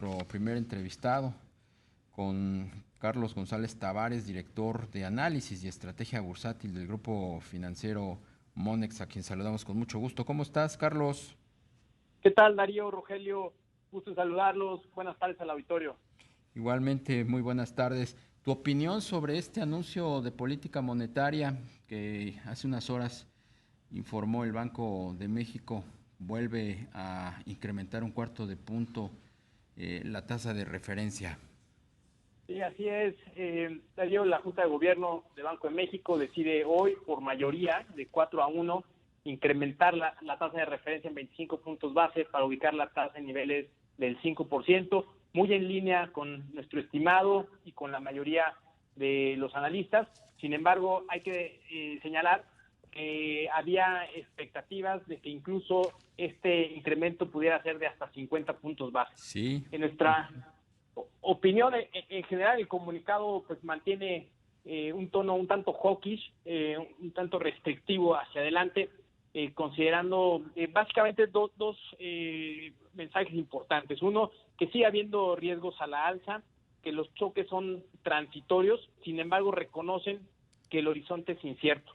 Nuestro primer entrevistado con Carlos González Tavares, director de análisis y estrategia bursátil del grupo financiero Monex, a quien saludamos con mucho gusto. ¿Cómo estás, Carlos? ¿Qué tal, Darío, Rogelio? Gusto en saludarlos. Buenas tardes al auditorio. Igualmente, muy buenas tardes. Tu opinión sobre este anuncio de política monetaria que hace unas horas informó el Banco de México, vuelve a incrementar un cuarto de punto la tasa de referencia. Sí, así es. Darío, la Junta de Gobierno del Banco de México decide hoy, por mayoría, de 4-1, incrementar la tasa de referencia en 25 puntos base para ubicar la tasa en niveles del 5%, muy en línea con nuestro estimado y con la mayoría de los analistas. Sin embargo, hay que señalar que había expectativas de que incluso este incremento pudiera ser de hasta 50 puntos base. Sí. En nuestra opinión, en general, el comunicado pues mantiene un tono un tanto hawkish, un tanto restrictivo hacia adelante, considerando básicamente dos mensajes importantes. Uno, que sigue habiendo riesgos a la alza, que los choques son transitorios, sin embargo reconocen que el horizonte es incierto.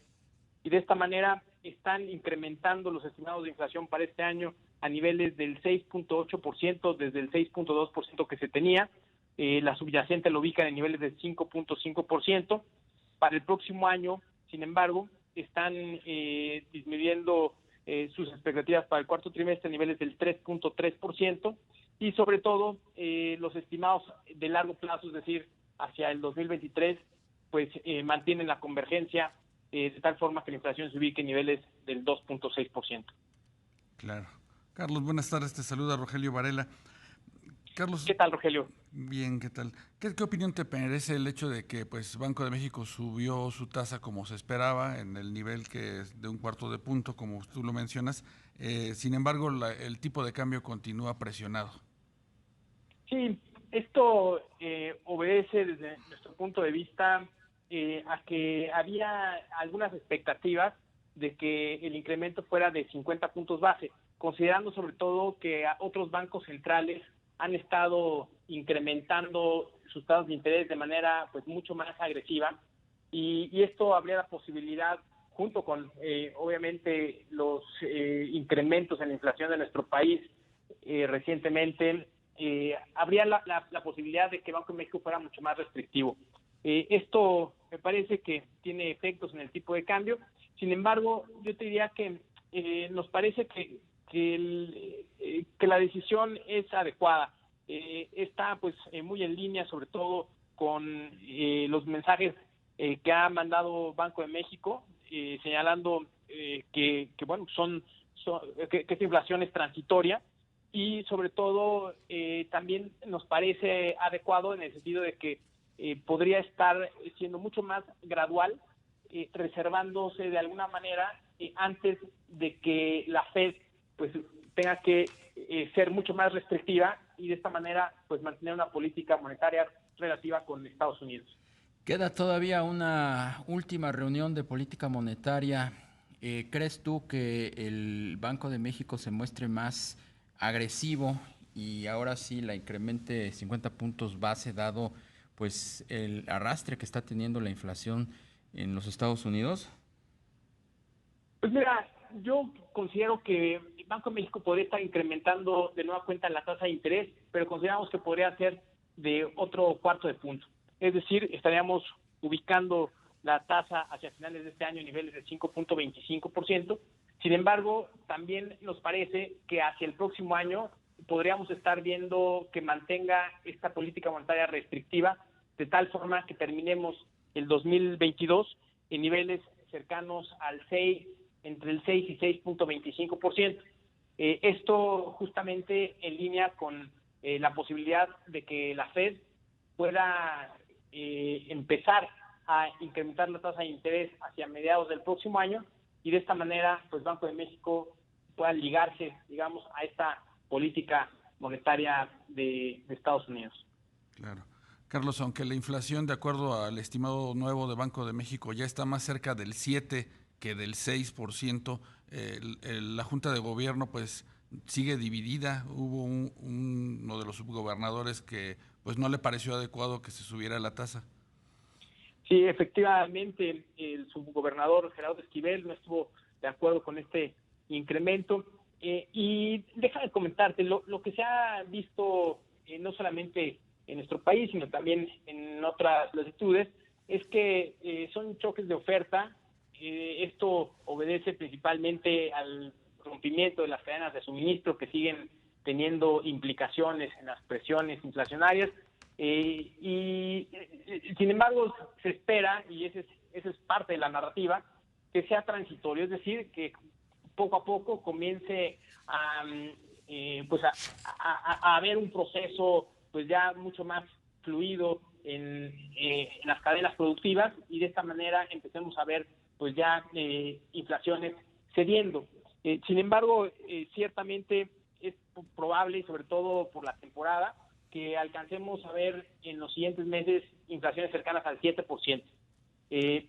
Y de esta manera están incrementando los estimados de inflación para este año a niveles del 6.8% desde el 6.2% que se tenía. La subyacente lo ubican en niveles del 5.5%. Para el próximo año, sin embargo, están disminuyendo sus expectativas para el cuarto trimestre a niveles del 3.3%, y sobre todo los estimados de largo plazo, es decir, hacia el 2023, pues mantienen la convergencia de tal forma que la inflación se ubique en niveles del 2.6%. Claro. Carlos, buenas tardes, te saluda Rogelio Varela. Carlos, ¿Qué tal, Rogelio? bien, ¿qué tal? ¿Qué opinión te merece el hecho de que pues Banco de México subió su tasa como se esperaba, en el nivel que es de un cuarto de punto, como tú lo mencionas? Sin embargo, el tipo de cambio continúa presionado. Sí, esto obedece desde nuestro punto de vista a que había algunas expectativas de que el incremento fuera de 50 puntos base, considerando sobre todo que otros bancos centrales han estado incrementando sus tasas de interés de manera pues mucho más agresiva, y esto habría la posibilidad, junto con obviamente los incrementos en la inflación de nuestro país recientemente, habría la posibilidad de que Banco de México fuera mucho más restrictivo. Esto me parece que tiene efectos en el tipo de cambio. Sin embargo, yo te diría que nos parece que la decisión es adecuada. Está pues muy en línea, sobre todo con los mensajes que ha mandado Banco de México, señalando que bueno, que esta inflación es transitoria, y sobre todo también nos parece adecuado en el sentido de que podría estar siendo mucho más gradual, reservándose de alguna manera antes de que la Fed pues tenga que ser mucho más restrictiva, y de esta manera pues mantener una política monetaria relativa con Estados Unidos. Queda todavía una última reunión de política monetaria. ¿Crees tú que el Banco de México se muestre más agresivo y ahora sí la incremente 50 puntos base, dado pues el arrastre que está teniendo la inflación en los Estados Unidos? Pues mira, yo considero que el Banco de México podría estar incrementando de nueva cuenta la tasa de interés, pero consideramos que podría ser de otro cuarto de punto. Es decir, estaríamos ubicando la tasa hacia finales de este año en niveles de 5.25%. Sin embargo, también nos parece que hacia el próximo año podríamos estar viendo que mantenga esta política monetaria restrictiva, de tal forma que terminemos el 2022 en niveles cercanos al 6, entre el 6 y 6.25%. Esto justamente en línea con la posibilidad de que la Fed pueda empezar a incrementar la tasa de interés hacia mediados del próximo año, y de esta manera pues Banco de México pueda ligarse, digamos, a esta política monetaria de Estados Unidos. Claro. Carlos, aunque la inflación, de acuerdo al estimado nuevo de Banco de México, ya está más cerca del 7 que del 6%, la Junta de Gobierno pues sigue dividida. Hubo uno de los subgobernadores que pues no le pareció adecuado que se subiera la tasa. Sí, efectivamente, el subgobernador Gerardo Esquivel no estuvo de acuerdo con este incremento. Y déjame comentarte, lo que se ha visto no solamente en nuestro país, sino también en otras latitudes, es que son choques de oferta. Esto obedece principalmente al rompimiento de las cadenas de suministro que siguen teniendo implicaciones en las presiones inflacionarias. Sin embargo, se espera, y esa es parte de la narrativa, que sea transitorio, es decir, que poco a poco comience a haber un proceso pues ya mucho más fluido en las cadenas productivas, y de esta manera empecemos a ver pues ya inflaciones cediendo. Sin embargo, ciertamente es probable, y sobre todo por la temporada, que alcancemos a ver en los siguientes meses inflaciones cercanas al 7%.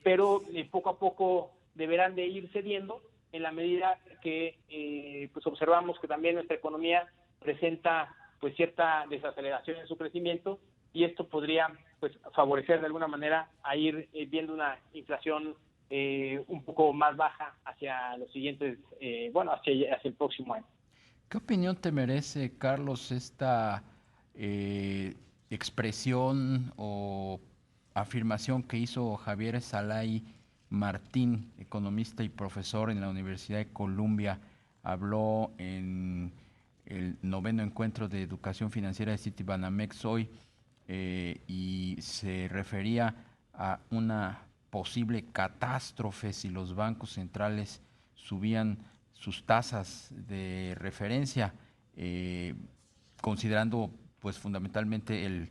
Pero poco a poco deberán de ir cediendo en la medida que pues observamos que también nuestra economía presenta pues cierta desaceleración en su crecimiento, y esto podría pues favorecer de alguna manera a ir viendo una inflación un poco más baja hacia los siguientes, hacia el próximo año. ¿Qué opinión te merece, Carlos, esta expresión o afirmación que hizo Javier Salay Martín, economista y profesor en la Universidad de Columbia? Habló en el 9º encuentro de educación financiera de Citibanamex hoy, y se refería a una posible catástrofe si los bancos centrales subían sus tasas de referencia, considerando pues fundamentalmente el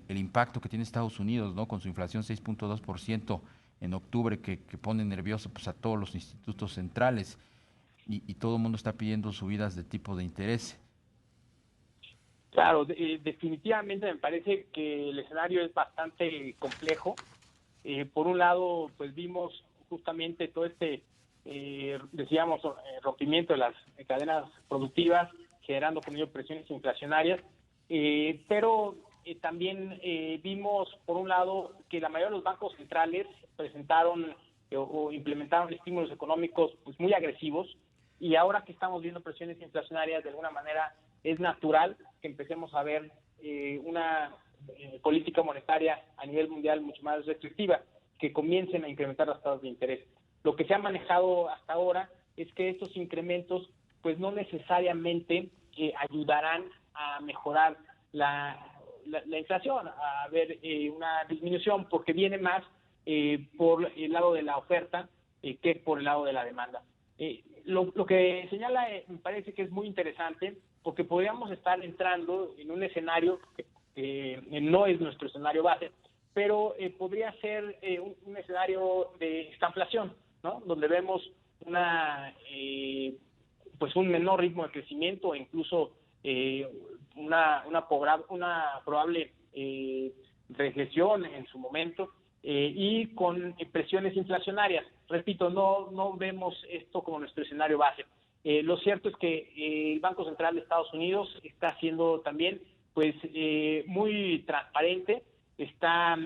impacto que tiene Estados Unidos, ¿no? Con su inflación 6.2% en octubre, que pone nervioso pues a todos los institutos centrales, y todo el mundo está pidiendo subidas de tipo de interés. Claro, definitivamente me parece que el escenario es bastante complejo. Por un lado, pues vimos justamente todo rompimiento de las cadenas productivas, generando con ello presiones inflacionarias, pero también vimos, por un lado, que la mayoría de los bancos centrales presentaron o implementaron estímulos económicos pues muy agresivos, y ahora que estamos viendo presiones inflacionarias, de alguna manera es natural que empecemos a ver una política monetaria a nivel mundial mucho más restrictiva, que comiencen a incrementar las tasas de interés. Lo que se ha manejado hasta ahora es que estos incrementos pues no necesariamente ayudarán a mejorar la inflación, a ver una disminución, porque viene más por el lado de la oferta que por el lado de la demanda. Lo que señala me parece que es muy interesante, porque podríamos estar entrando en un escenario que no es nuestro escenario base, pero podría ser un escenario de estanflación, ¿no? Donde vemos un menor ritmo de crecimiento, e incluso una probable recesión en su momento, y con presiones inflacionarias. Repito, no vemos esto como nuestro escenario base. Lo cierto es que el Banco Central de Estados Unidos está siendo también pues muy transparente, está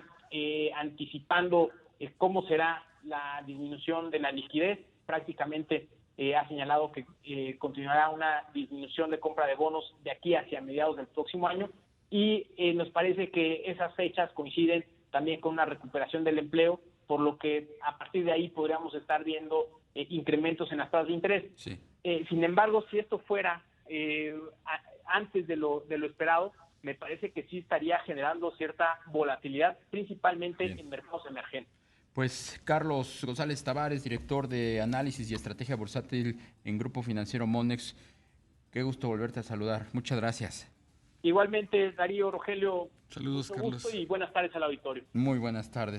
anticipando cómo será la disminución de la liquidez. Prácticamente ha señalado que continuará una disminución de compra de bonos de aquí hacia mediados del próximo año, y nos parece que esas fechas coinciden también con una recuperación del empleo, por lo que a partir de ahí podríamos estar viendo incrementos en las tasas de interés. Sí. Sin embargo, si esto fuera antes de lo esperado, me parece que sí estaría generando cierta volatilidad, principalmente en mercados emergentes. Pues Carlos González Tavares, director de análisis y estrategia bursátil en Grupo Financiero Monex, qué gusto volverte a saludar. Muchas gracias. Igualmente, Darío, Rogelio, saludos, mucho Carlos. gusto y buenas tardes al auditorio. Muy buenas tardes.